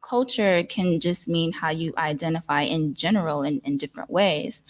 culture can just mean how you identify in general in different ways.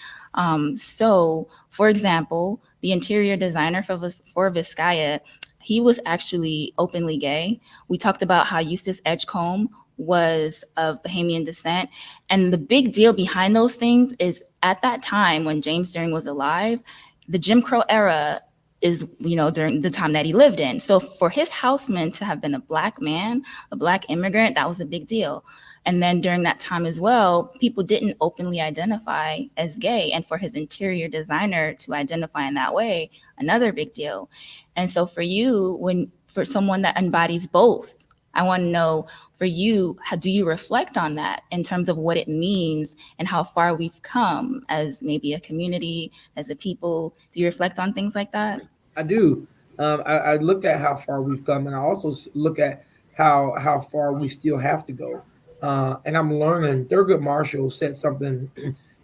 So, for example, the interior designer for Vizcaya, he was actually openly gay. We talked about how Eustace Edgecombe was of Bahamian descent. And the big deal behind those things is at that time when James Deering was alive, the Jim Crow era is, during the time that he lived in. So for his houseman to have been a black man, a black immigrant, that was a big deal. And then during that time as well, people didn't openly identify as gay. And for his interior designer to identify in that way, another big deal. And so for someone that embodies both, I want to know, for you, how do you reflect on that in terms of what it means and how far we've come as maybe a community, as a people? Do you reflect on things like that? I do. I look at how far we've come, and I also look at how far we still have to go. And I'm learning. Thurgood Marshall said something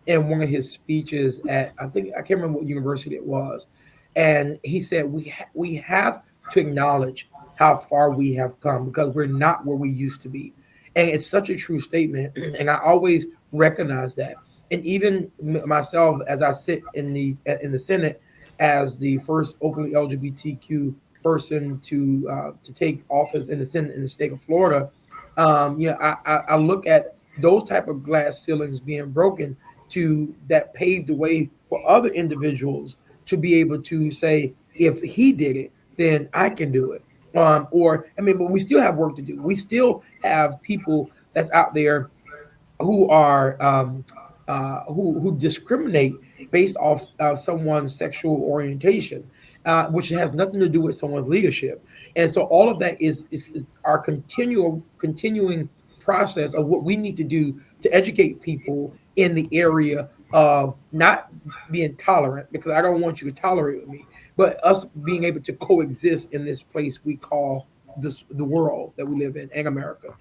in one of his speeches at, I think, I can't remember what university it was, and he said we have to acknowledge how far we have come because we're not where we used to be, and it's such a true statement. And I always recognize that. And even myself, as I sit in the Senate as the first openly LGBTQ person to take office in the Senate in the state of Florida, I look at those type of glass ceilings being broken to that paved the way for other individuals to be able to say, if he did it, then I can do it. Or I mean, but we still have work to do. We still have people that's out there who are who discriminate based off someone's sexual orientation, which has nothing to do with someone's leadership. And so all of that is our continuing process of what we need to do to educate people in the area of not being tolerant, because I don't want you to tolerate with me, but us being able to coexist in this place we call the world that we live in America.